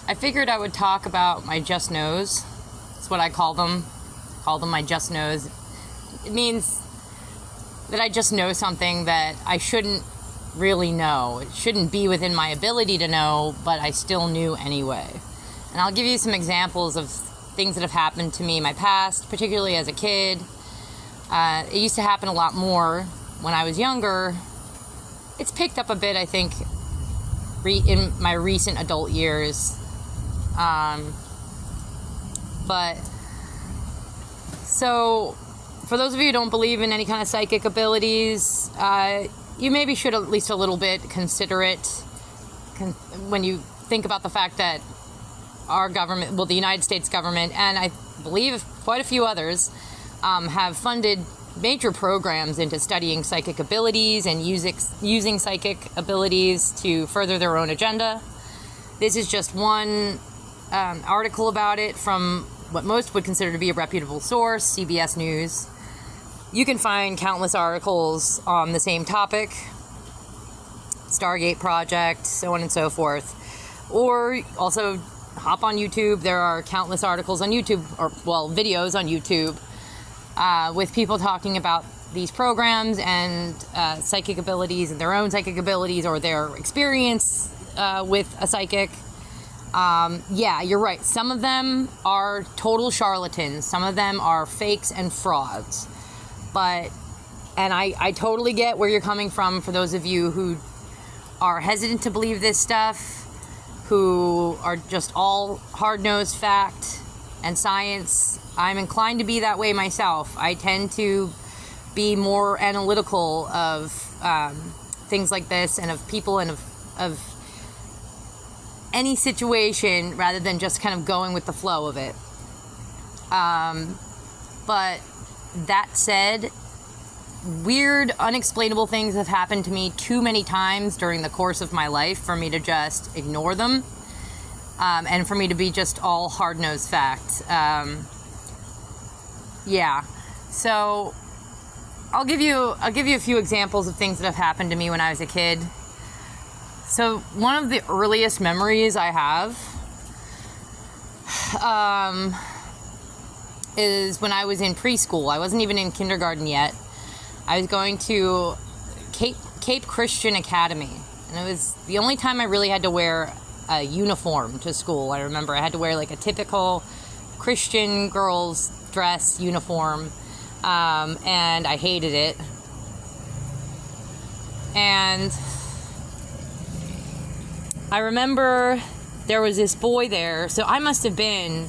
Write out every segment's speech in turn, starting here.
I figured I would talk about my just knows. That's what I call them. Call them my just knows. It means that I just know something that I shouldn't really know. It shouldn't be within my ability to know, but I still knew anyway. And I'll give you some examples of things that have happened to me in my past, particularly as a kid. It used to happen a lot more when I was younger. It's picked up a bit, I think, in my recent adult years. But so for those of you who don't believe in any kind of psychic abilities, you maybe should at least a little bit consider it when you think about the fact that our government, well, the United States government, and I believe quite a few others, have funded major programs into studying psychic abilities and using psychic abilities to further their own agenda. This is just one article about it from what most would consider to be a reputable source, CBS News. You can find countless articles on the same topic, Stargate Project, so on and so forth. Or also hop on YouTube. There are countless articles on YouTube, or videos on YouTube, with people talking about these programs and psychic abilities and their own psychic abilities or their experience with a psychic. Yeah, you're right. Some of them are total charlatans. Some of them are fakes and frauds. And I totally get where you're coming from for those of you who are hesitant to believe this stuff, who are just all hard-nosed fact and science. I'm inclined to be that way myself. I tend to be more analytical of things like this and of people and of any situation rather than just kind of going with the flow of it. But that said, weird, unexplainable things have happened to me too many times during the course of my life for me to just ignore them, and for me to be just all hard-nosed fact. Yeah. So I'll give you a few examples of things that have happened to me when I was a kid. So one of the earliest memories I have is when I was in preschool. I wasn't even in kindergarten yet. I was going to Cape Christian Academy, and it was the only time I really had to wear a uniform to school. I remember I had to wear like a typical Christian girl's dress uniform, and I hated it. And I remember there was this boy there, so I must have been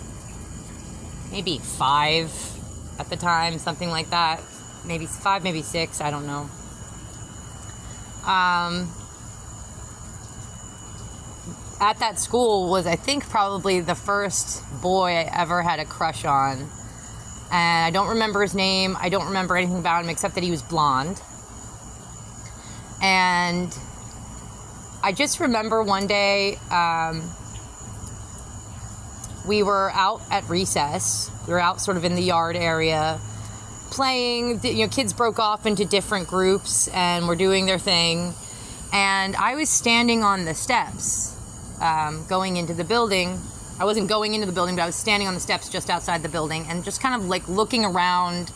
maybe 5 at the time, something like that. Maybe 5, maybe 6, I don't know. At that school was, I think, probably the first boy I ever had a crush on. And I don't remember his name. I don't remember anything about him except that he was blonde. And I just remember one day, we were out at recess. We were out sort of in the yard area playing. Kids broke off into different groups and were doing their thing. And I was standing on the steps going into the building. I wasn't going into the building, but I was standing on the steps just outside the building and just kind of like looking around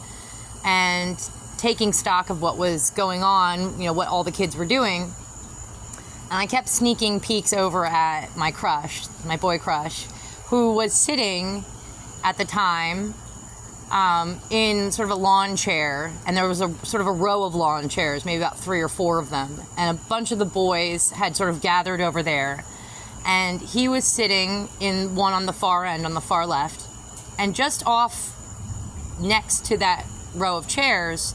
and taking stock of what was going on, what all the kids were doing. And I kept sneaking peeks over at my crush, my boy crush, who was sitting at the time in sort of a lawn chair, and there was a sort of a row of lawn chairs, maybe about 3 or 4 of them, and a bunch of the boys had sort of gathered over there, and he was sitting in one on the far end, on the far left, and just off next to that row of chairs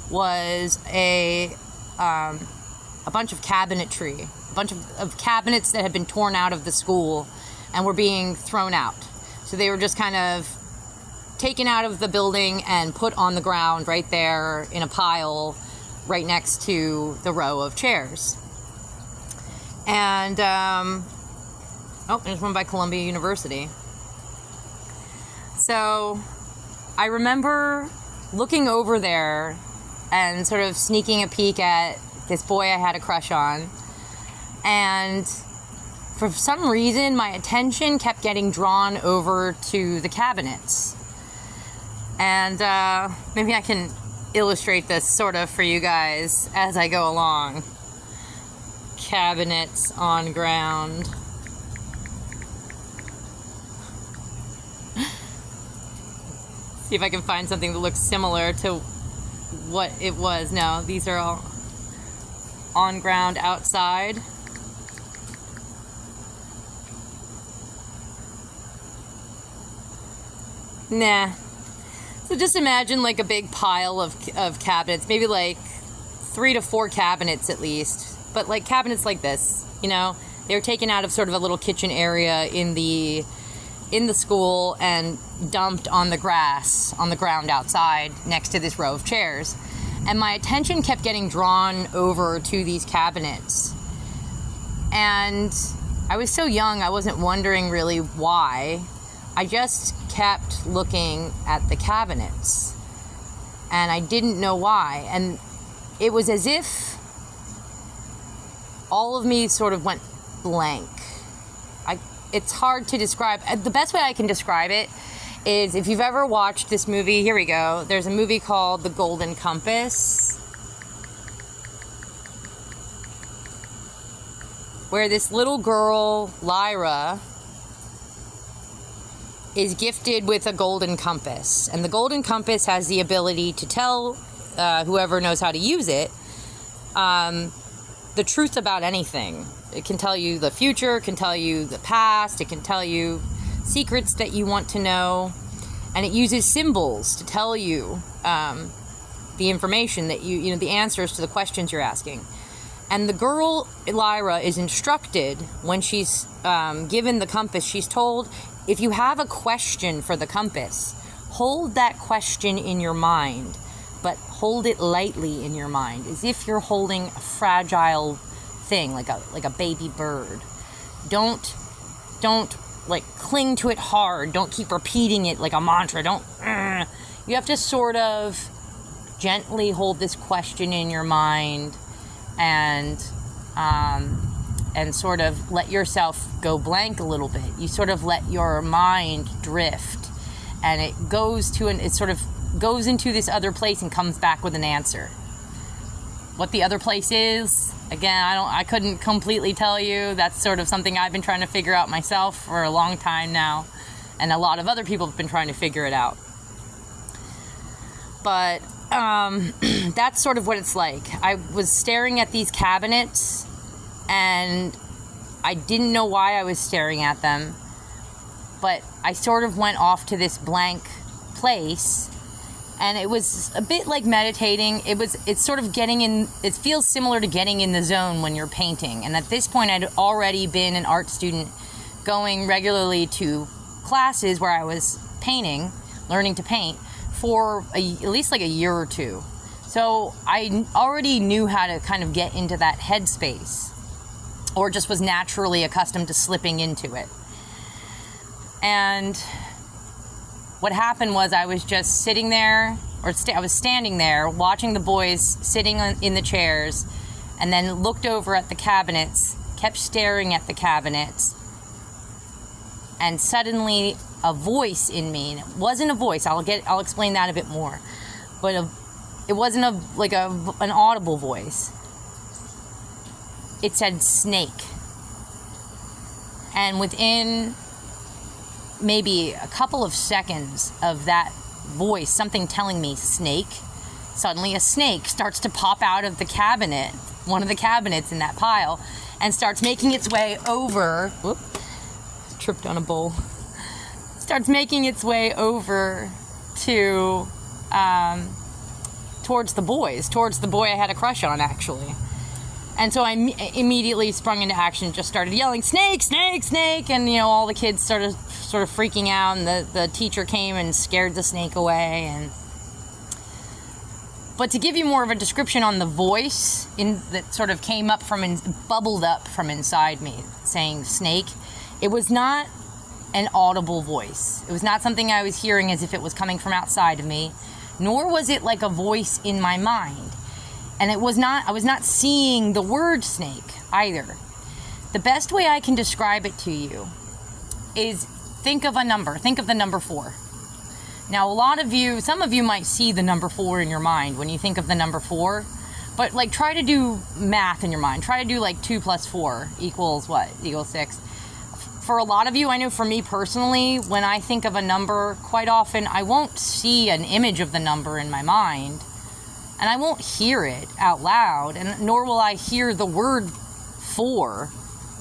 was a bunch of cabinetry, a bunch of cabinets that had been torn out of the school and were being thrown out. So they were just kind of taken out of the building and put on the ground right there in a pile right next to the row of chairs. And, there's one by Columbia University. So I remember looking over there and sort of sneaking a peek at this boy I had a crush on. And for some reason, my attention kept getting drawn over to the cabinets. And maybe I can illustrate this sort of for you guys as I go along. Cabinets on ground. See if I can find something that looks similar to what it was. No, these are all on ground outside. Nah. So just imagine like a big pile of cabinets, maybe like 3 to 4 cabinets at least, but like cabinets like this, you know, they were taken out of sort of a little kitchen area in the school and dumped on the grass on the ground outside next to this row of chairs. And my attention kept getting drawn over to these cabinets. And I was so young, I wasn't wondering really why. I just kept looking at the cabinets. And I didn't know why. And it was as if all of me sort of went blank. It's hard to describe. The best way I can describe it is if you've ever watched this movie, here we go. There's a movie called The Golden Compass, where this little girl, Lyra, is gifted with a golden compass. And the golden compass has the ability to tell whoever knows how to use it the truth about anything. It can tell you the future, it can tell you the past, it can tell you secrets that you want to know, and it uses symbols to tell you the information that you know, the answers to the questions you're asking. And the girl, Lyra, is instructed when she's given the compass, she's told, if you have a question for the compass, hold that question in your mind, but hold it lightly in your mind, as if you're holding a fragile thing, like a baby bird. Don't like cling to it hard. Don't keep repeating it like a mantra. You have to sort of gently hold this question in your mind and sort of let yourself go blank a little bit. You sort of let your mind drift, and it sort of goes into this other place and comes back with an answer. What the other place is, again, I couldn't completely tell you. That's sort of something I've been trying to figure out myself for a long time now, and a lot of other people have been trying to figure it out. But that's sort of what it's like. I was staring at these cabinets, and I didn't know why I was staring at them, but I sort of went off to this blank place. And it was a bit like meditating. It's sort of it feels similar to getting in the zone when you're painting. And at this point, I'd already been an art student going regularly to classes where I was painting, learning to paint, for at least like a year or two. So I already knew how to kind of get into that headspace, or just was naturally accustomed to slipping into it. And what happened was I was just sitting there, I was standing there watching the boys sitting in the chairs, and then looked over at the cabinets, kept staring at the cabinets, and suddenly a voice in me, and it wasn't a voice, I'll explain that a bit more, but it wasn't an audible voice. It said snake. And within maybe a couple of seconds of that voice, something telling me snake, suddenly a snake starts to pop out of the cabinet, one of the cabinets in that pile, and starts making its way over. Whoop, tripped on a bowl. Starts making its way over to towards the boy I had a crush on, actually. And so I immediately sprung into action, just started yelling, snake, snake, snake, and all the kids started sort of freaking out, and the teacher came and scared the snake away. But to give you more of a description on the voice that sort of came up bubbled up from inside me, saying snake, it was not an audible voice. It was not something I was hearing as if it was coming from outside of me, nor was it like a voice in my mind. And I was not seeing the word snake either. The best way I can describe it to you is think of a number. Think of the number 4. Now, some of you might see the number 4 in your mind when you think of the number 4, but like try to do math in your mind. Try to do like 2 plus 4 equals what? Equals 6. For a lot of you, I know for me personally, when I think of a number, quite often I won't see an image of the number in my mind, and I won't hear it out loud, and nor will I hear the word 4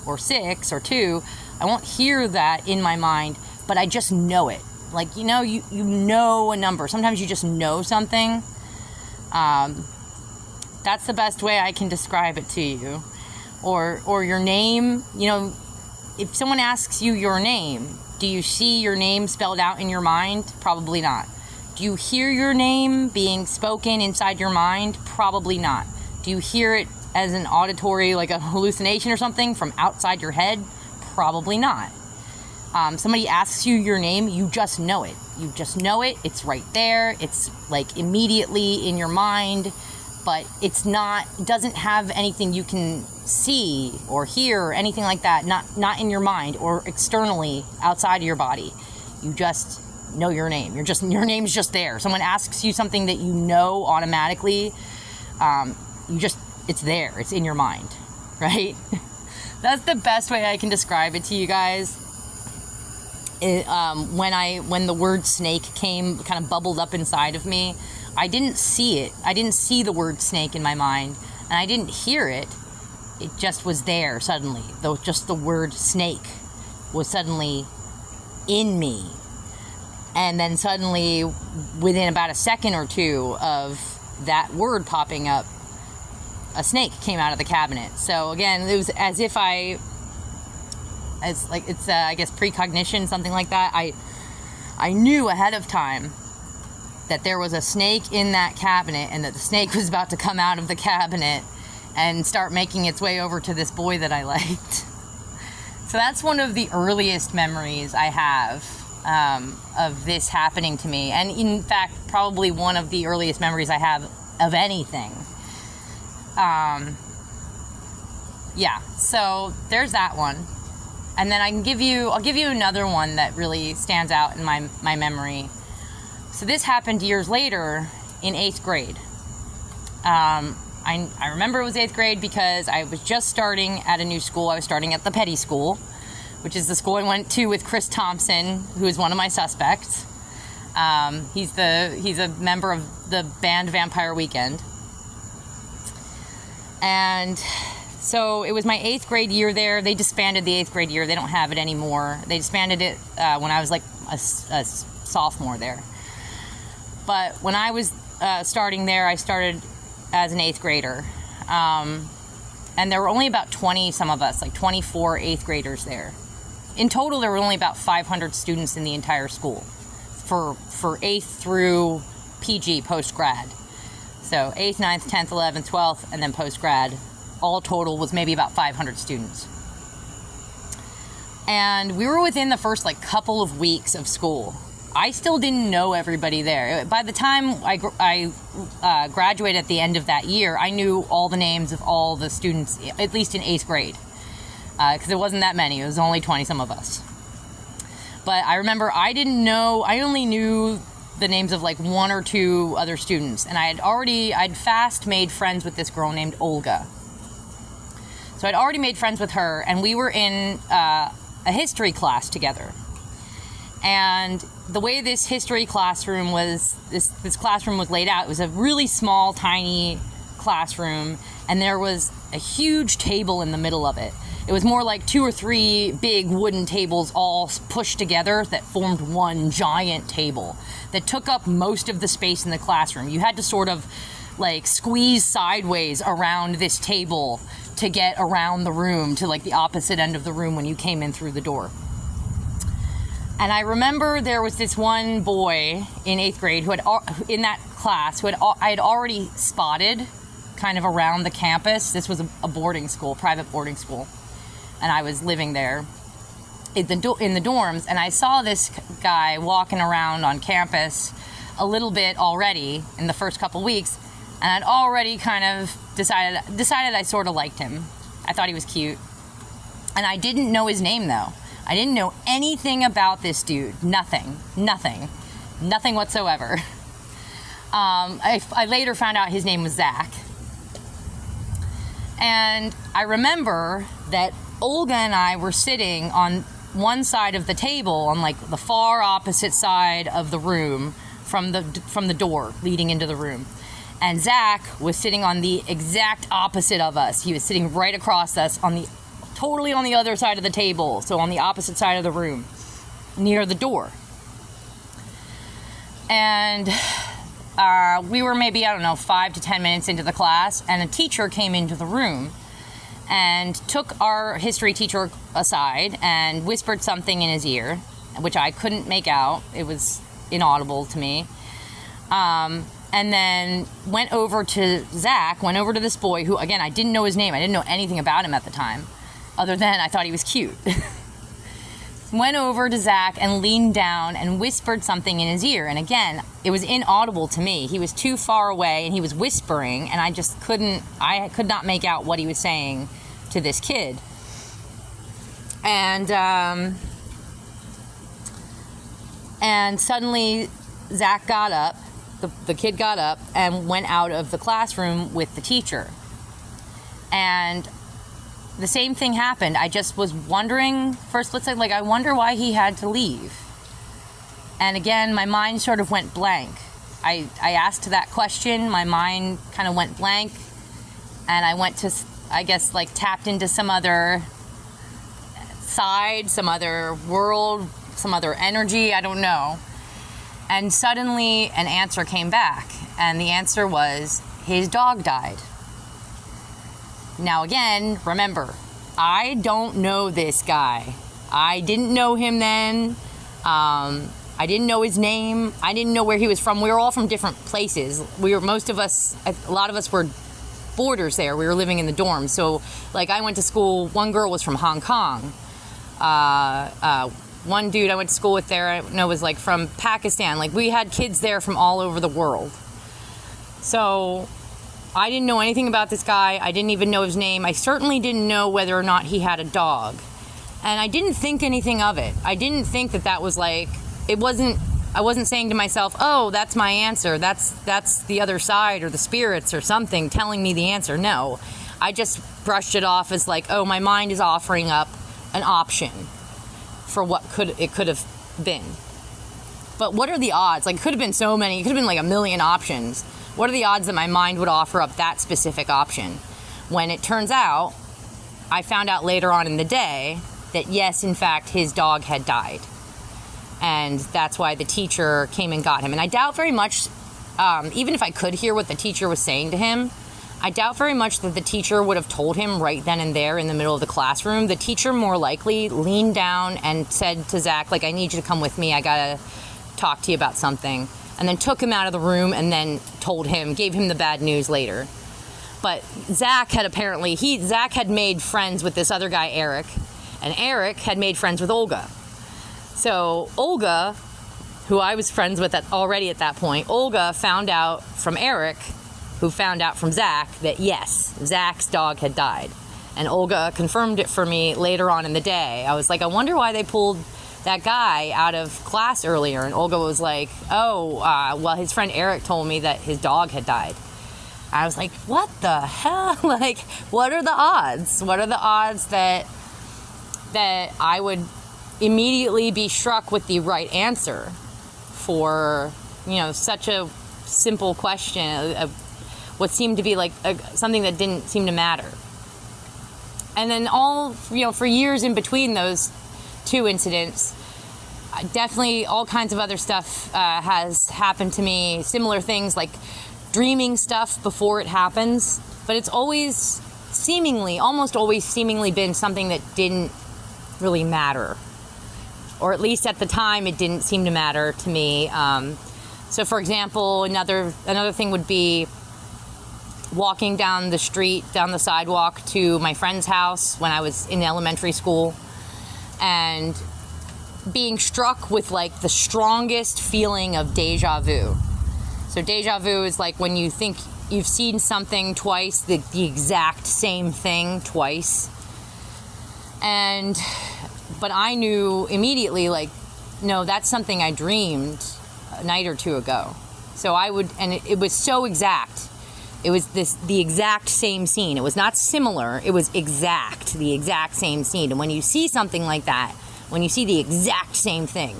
or 6 or 2. I won't hear that in my mind, but I just know it. Like, you know a number. Sometimes you just know something. That's the best way I can describe it to you. Or your name. If someone asks you your name, do you see your name spelled out in your mind? Probably not. Do you hear your name being spoken inside your mind? Probably not. Do you hear it as an auditory, like a hallucination or something from outside your head? Probably not. Somebody asks you your name, you just know it. You just know it. It's right there. It's like immediately in your mind, but it doesn't have anything you can see or hear or anything like that. Not in your mind or externally outside of your body. You just know your name. Your name's just there. Someone asks you something that you know automatically. It's there. It's in your mind, right? That's the best way I can describe it to you guys. When the word snake kind of bubbled up inside of me, I didn't see it. I didn't see the word snake in my mind, and I didn't hear it. It just was there suddenly. Just the word snake was suddenly in me. And then suddenly, within about a second or two of that word popping up, a snake came out of the cabinet. So again, it was as if I guess precognition, something like that. I knew ahead of time that there was a snake in that cabinet and that the snake was about to come out of the cabinet and start making its way over to this boy that I liked. So that's one of the earliest memories I have of this happening to me. And in fact, probably one of the earliest memories I have of anything. So there's that one. And then I'll give you another one that really stands out in my memory. So this happened years later in 8th grade. I remember it was 8th grade because I was just starting at a new school. I was starting at the Petty School, which is the school I went to with Chris Thompson, who is one of my suspects. He's a member of the band Vampire Weekend. And so it was my 8th grade year there. They disbanded the 8th grade year. They don't have it anymore. They disbanded it when I was like a sophomore there. But when I was starting there, I started as an 8th grader. And there were only about 20 some of us, like 24 8th graders there. In total, there were only about 500 students in the entire school for 8th through PG, post-grad. So 8th, 9th, 10th, 11th, 12th, and then post-grad. All total was maybe about 500 students. And we were within the first couple of weeks of school. I still didn't know everybody there. By the time I graduated at the end of that year, I knew all the names of all the students, at least in 8th grade. Because it wasn't that many. It was only 20 some of us. But I remember I only knew the names of 1 or 2 other students. And I'd fast made friends with this girl named Olga. So I'd already made friends with her, and we were in a history class together. And the way this history classroom was, this classroom was laid out, it was a really small, tiny classroom, and there was a huge table in the middle of it. It was more like 2 or 3 big wooden tables all pushed together that formed one giant table that took up most of the space in the classroom. You had to sort of squeeze sideways around this table to get around the room to the opposite end of the room when you came in through the door. And I remember there was this one boy in 8th grade who in that class I had already spotted kind of around the campus. This was a boarding school, private boarding school. And I was living there in the dorms, and I saw this guy walking around on campus a little bit already in the first couple weeks, and I'd already kind of decided I sort of liked him. I thought he was cute. And I didn't know his name, though. I didn't know anything about this dude. Nothing whatsoever. I later found out his name was Zach. And I remember that Olga and I were sitting on one side of the table, on like the far opposite side of the room from the door leading into the room. And Zach was sitting on the exact opposite of us. He was sitting right across us totally on the other side of the table. So on the opposite side of the room, near the door. And we were maybe, 5 to 10 minutes into the class, and a teacher came into the room and took our history teacher aside and whispered something in his ear, which I couldn't make out. It was inaudible to me. And then went over to Zach, went over to this boy who, again, I didn't know his name. I didn't know anything about him at the time, other than I thought he was cute. Went over to Zach and leaned down and whispered something in his ear. And again, it was inaudible to me. He was too far away and he was whispering, and I could not make out what he was saying to this kid. And suddenly Zach got up, the kid got up and went out of the classroom with the teacher. And the same thing happened. I just was wondering, I wonder why he had to leave. And again, my mind sort of went blank. I asked that question, my mind kind of went blank, and I went to, tapped into some other side, some other world, some other energy, I don't know. And suddenly an answer came back, and the answer was, his dog died. Now again, remember, I don't know this guy. I didn't know him then. I didn't know his name. I didn't know where he was from. We were all from different places. A lot of us were boarders there. We were living in the dorms. So, I went to school, one girl was from Hong Kong. One dude I went to school with there, I know, was from Pakistan. We had kids there from all over the world. So I didn't know anything about this guy. I didn't even know his name. I certainly didn't know whether or not he had a dog. And I didn't think anything of it. I didn't think that was I wasn't saying to myself, oh, that's my answer. That's the other side or the spirits or something telling me the answer. No, I just brushed it off as oh, my mind is offering up an option for what it could have been. But what are the odds? It could have been so many. It could have been a million options. What are the odds that my mind would offer up that specific option? When it turns out, I found out later on in the day that yes, in fact, his dog had died. And that's why the teacher came and got him. And I doubt very much, even if I could hear what the teacher was saying to him, I doubt very much that the teacher would have told him right then and there in the middle of the classroom. The teacher more likely leaned down and said to Zach, I need you to come with me. I gotta talk to you about something. And then took him out of the room and then gave him the bad news later. But Zach had made friends with this other guy, Eric, and Eric had made friends with Olga. So Olga, who I was friends with already at that point, Olga found out from Eric, who found out from Zach, that yes, Zach's dog had died. And Olga confirmed it for me later on in the day. I was I wonder why they pulled that guy out of class earlier. And Olga was well, his friend Eric told me that his dog had died. I was what the hell? What are the odds? What are the odds that I would immediately be struck with the right answer for, such a simple question, what seemed to be something that didn't seem to matter. And then for years in between those two incidents, definitely all kinds of other stuff has happened to me, similar things dreaming stuff before it happens, but it's almost always seemingly been something that didn't really matter, or at least at the time it didn't seem to matter to me. So for example, another thing would be walking down the sidewalk to my friend's house when I was in elementary school, and being struck with the strongest feeling of deja vu. So deja vu is when you think you've seen something twice, the exact same thing twice. But I knew immediately, like, no, that's something I dreamed a night or two ago. So it was so exact. It was the exact same scene. It was not similar. It was the exact same scene. And when you see something like that, when you see the exact same thing,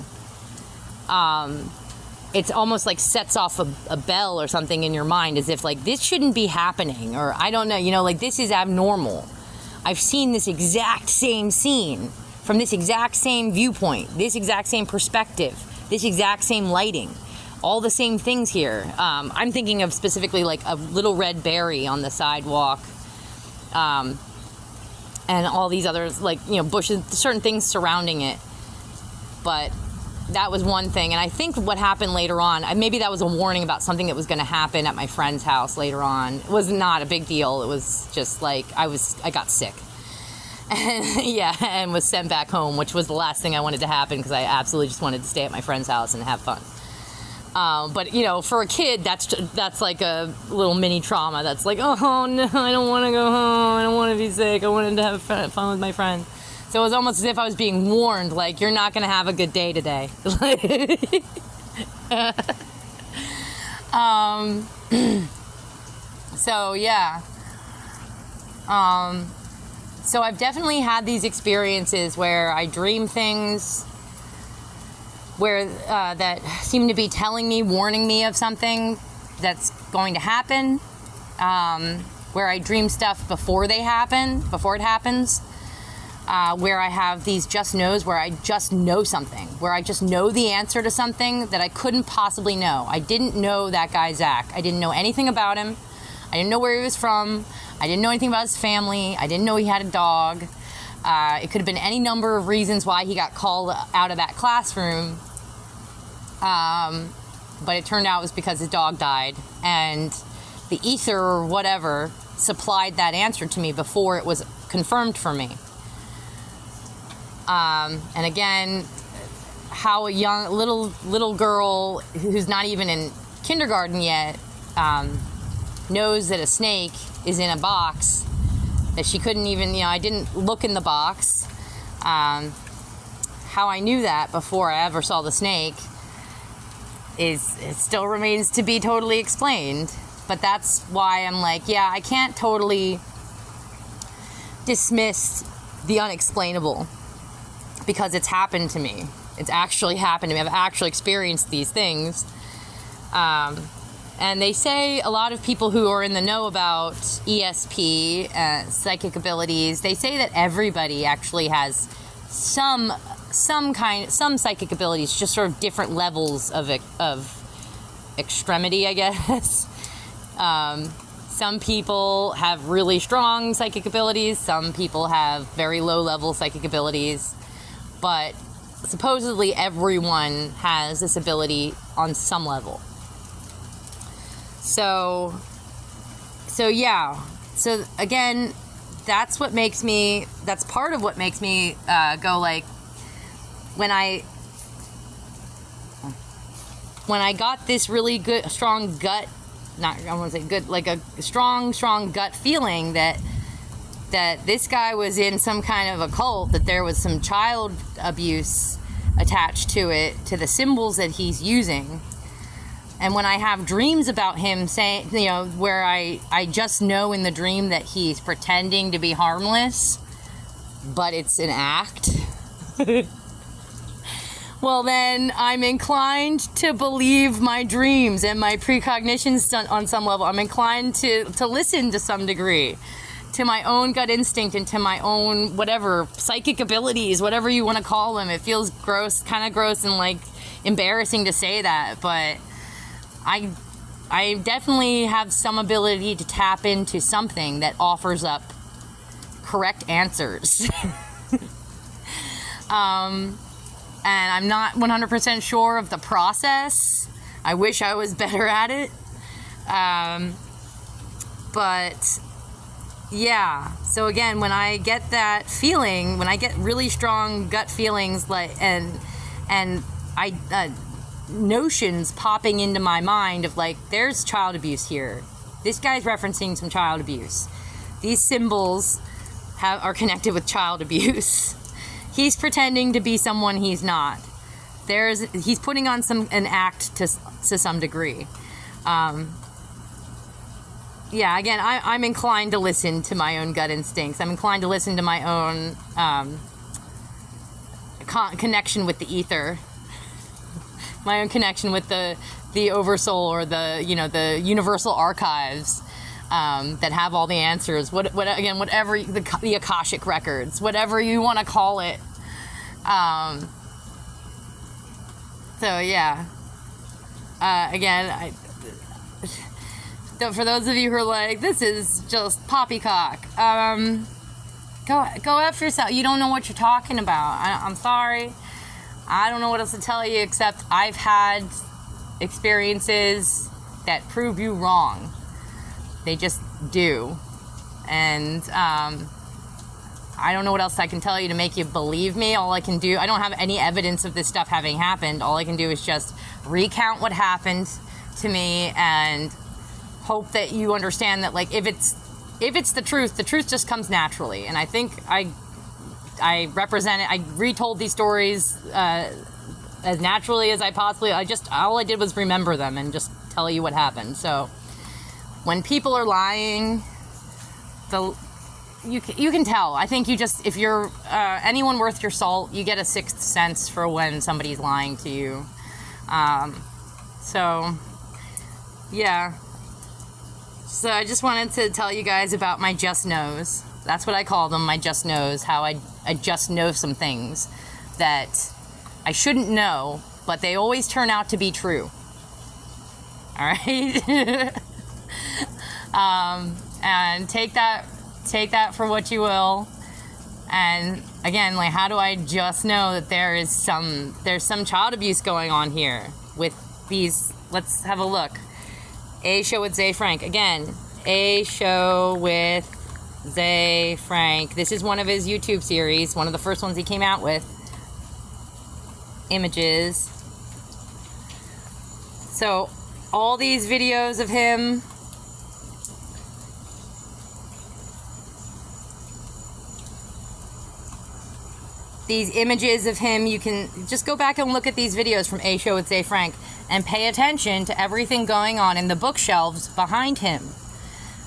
it's almost like sets off a bell or something in your mind, as if like, this shouldn't be happening, or I don't know, like, this is abnormal. I've seen this exact same scene from this exact same viewpoint, this exact same perspective, this exact same lighting, all the same things here. I'm thinking of specifically like a little red berry on the sidewalk, and all these others, like, bushes, certain things surrounding it. But that was one thing. And I think what happened later on, maybe that was a warning about something that was going to happen at my friend's house later on. It was not a big deal. It was just like, I got sick. And was sent back home, which was the last thing I wanted to happen, because I absolutely just wanted to stay at my friend's house and have fun. But for a kid, that's like a little mini trauma. That's like, oh no, I don't want to go home. I don't want to be sick. I wanted to have fun with my friends. So it was almost as if I was being warned, like, you're not going to have a good day today. So yeah. So I've definitely had these experiences where I dream things where that seem to be telling me, warning me of something that's going to happen. Where I dream stuff before it happens. Where I have these just knows, where I just know something, where I just know the answer to something that I couldn't possibly know. I didn't know that guy, Zach. I didn't know anything about him. I didn't know where he was from. I didn't know anything about his family. I didn't know he had a dog. It could have been any number of reasons why he got called out of that classroom. But it turned out it was because his dog died. And the ether or whatever supplied that answer to me before it was confirmed for me. And again, how a young little girl who's not even in kindergarten yet knows that a snake is in a box, that she couldn't even, I didn't look in the box. How I knew that before I ever saw the snake it still remains to be totally explained. But that's why I'm like, yeah, I can't totally dismiss the unexplainable, because it's happened to me. It's actually happened to me. I've actually experienced these things. And they say a lot of people who are in the know about ESP, psychic abilities, they say that everybody actually has some psychic abilities, just sort of different levels of extremity, I guess. Some people have really strong psychic abilities. Some people have very low-level psychic abilities. But supposedly everyone has this ability on some level. So yeah. So again, that's part of what makes me go like, when I got this really good, strong gut, I want to say good, like a strong gut feeling that this guy was in some kind of a cult, that there was some child abuse attached to it, to the symbols that he's using. And when I have dreams about him saying, where I just know in the dream that he's pretending to be harmless, but it's an act, well, then I'm inclined to believe my dreams and my precognitions on some level. I'm inclined to listen to some degree to my own gut instinct and to my own whatever psychic abilities, whatever you want to call them. It feels kind of gross and like embarrassing to say that, but I definitely have some ability to tap into something that offers up correct answers. And I'm not 100% sure of the process. I wish I was better at it. But yeah, so again, when I get that feeling, when I get really strong gut feelings, notions popping into my mind of like, there's child abuse here. This guy's referencing some child abuse. These symbols are connected with child abuse. He's pretending to be someone he's not. He's putting on an act to some degree. Yeah, again, I'm inclined to listen to my own gut instincts. I'm inclined to listen to my own connection with the ether, my own connection with the oversoul, or the universal archives that have all the answers. Whatever the Akashic records, whatever you want to call it. So yeah. Again, for those of you who are like, this is just poppycock, go after yourself. You don't know what you're talking about. I'm sorry. I don't know what else to tell you, except I've had experiences that prove you wrong. They just do. And I don't know what else I can tell you to make you believe me. All I can do, I don't have any evidence of this stuff having happened. All I can do is just recount what happened to me and hope that you understand that, like, if it's the truth just comes naturally. And I think I represent it. I retold these stories as naturally as I possibly. All I did was remember them and just tell you what happened. So when people are lying, you can tell. I think if you're anyone worth your salt, you get a sixth sense for when somebody's lying to you. So yeah. So I just wanted to tell you guys about my just knows. That's what I call them, my just knows. How I just know some things that I shouldn't know, but they always turn out to be true. All right. And take that for what you will. And again, like, how do I just know that there's some child abuse going on here with these? Let's have a look. A Show with Ze Frank. Again, A Show with Ze Frank. This is one of his YouTube series, one of the first ones he came out with. Images. So all these videos of him, these images of him, you can just go back and look at these videos from A Show with Ze Frank and pay attention to everything going on in the bookshelves behind him.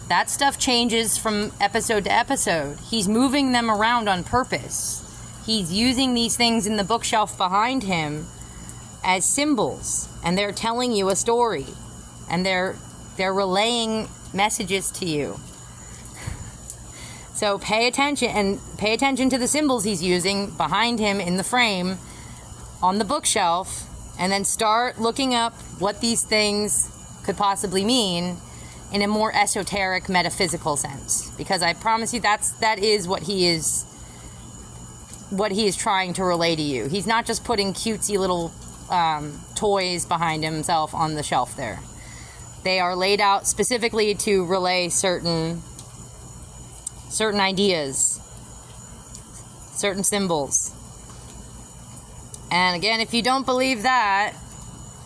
That stuff changes from episode to episode. He's moving them around on purpose. He's using these things in the bookshelf behind him as symbols, and they're telling you a story, and they're relaying messages to you. So pay attention to the symbols he's using behind him in the frame on the bookshelf, and then start looking up what these things could possibly mean in a more esoteric, metaphysical sense. Because I promise you, that is what he is trying to relay to you. He's not just putting cutesy little toys behind himself on the shelf there. They are laid out specifically to relay certain ideas, certain symbols. And again, if you don't believe that,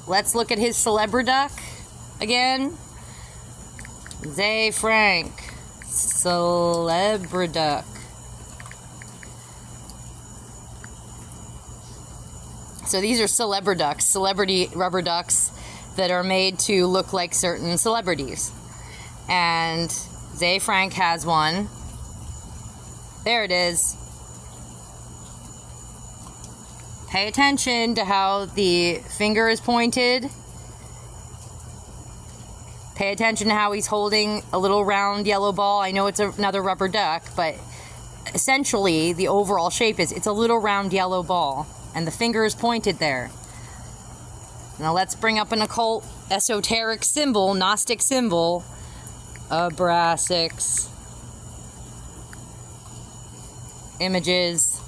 let's look at his Celebriduck again. Ze Frank, Celebriduck. So these are Celebriducks, celebrity rubber ducks that are made to look like certain celebrities. And Ze Frank has one. There it is. Pay attention to how the finger is pointed. Pay attention to how he's holding a little round yellow ball. I know it's another rubber duck, but essentially the overall shape is it's a little round yellow ball, and the finger is pointed there. Now let's bring up an occult, esoteric symbol, Gnostic symbol, Abraxas. Images.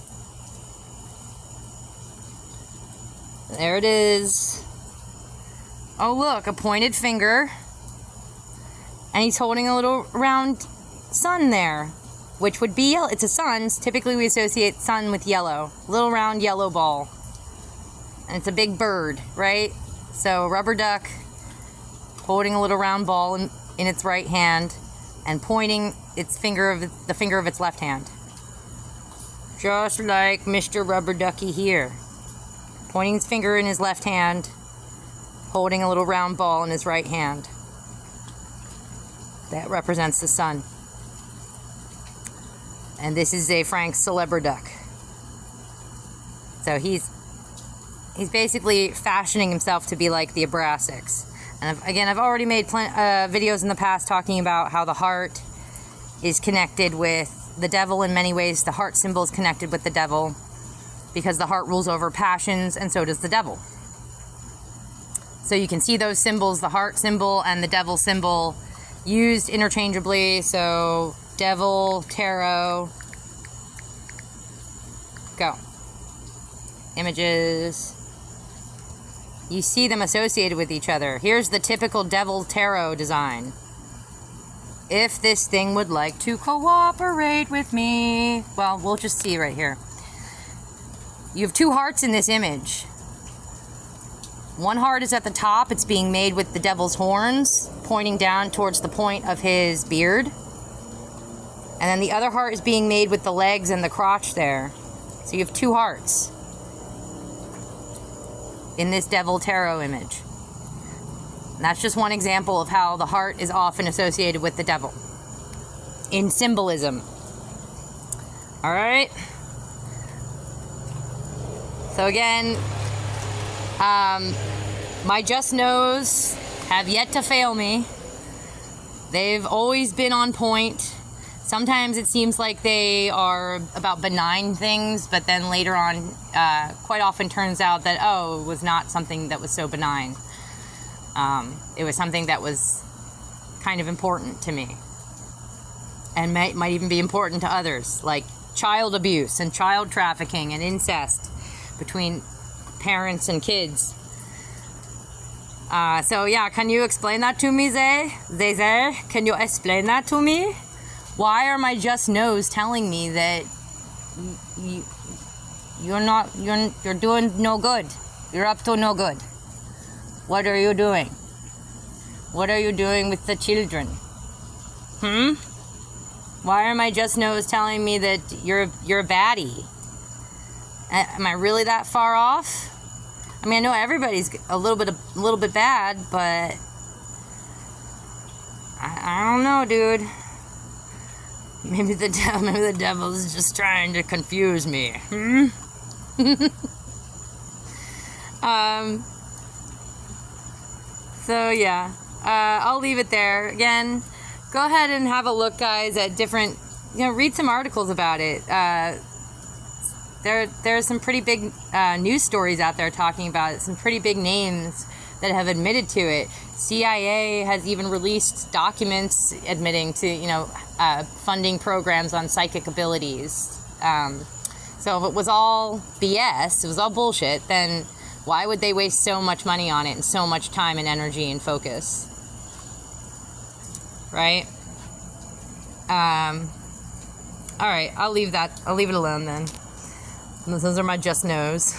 There it is. Oh look, a pointed finger. And he's holding a little round sun there, which would be yellow. It's a sun. Typically we associate sun with yellow. Little round yellow ball. And it's a big bird, right? So rubber duck holding a little round ball in its right hand and pointing the finger of its left hand. Just like Mr. Rubber Ducky here. Pointing his finger in his left hand, holding a little round ball in his right hand. That represents the sun. And this is a Frank Celebriduck. So he's basically fashioning himself to be like the Abrasics. And I've already made videos in the past talking about how the heart is connected with the devil in many ways. The heart symbol is connected with the devil because the heart rules over passions, and so does the devil. So you can see those symbols, the heart symbol and the devil symbol, used interchangeably. So devil, tarot, go. Images. You see them associated with each other. Here's the typical devil tarot design. If this thing would like to cooperate with me. Well, we'll just see right here. You have two hearts in this image. One heart is at the top. It's being made with the devil's horns, pointing down towards the point of his beard. And then the other heart is being made with the legs and the crotch there. So you have two hearts in this devil tarot image. And that's just one example of how the heart is often associated with the devil in symbolism. All right. So again, my just knows have yet to fail me. They've always been on point. Sometimes it seems like they are about benign things, but then later on, quite often turns out that, oh, it was not something that was so benign. It was something that was kind of important to me, and might even be important to others, like child abuse and child trafficking and incest between parents and kids. So yeah, can you explain that to me, Zay? Zay? Can you explain that to me? Why are my just knows telling me that you're doing no good? You're up to no good. What are you doing? What are you doing with the children? Why are my just knows telling me that you're a baddie? Am I really that far off? I mean, I know everybody's a little bit bad, but I don't know, dude. Maybe the devil's just trying to confuse me. So yeah, I'll leave it there. Again, go ahead and have a look, guys, at different, read some articles about it. There's some pretty big news stories out there talking about it, some pretty big names that have admitted to it. CIA has even released documents admitting to, funding programs on psychic abilities. So if it was all BS, it was all bullshit, then why would they waste so much money on it and so much time and energy and focus? Right? All right, I'll leave it alone then. Those are my just knows.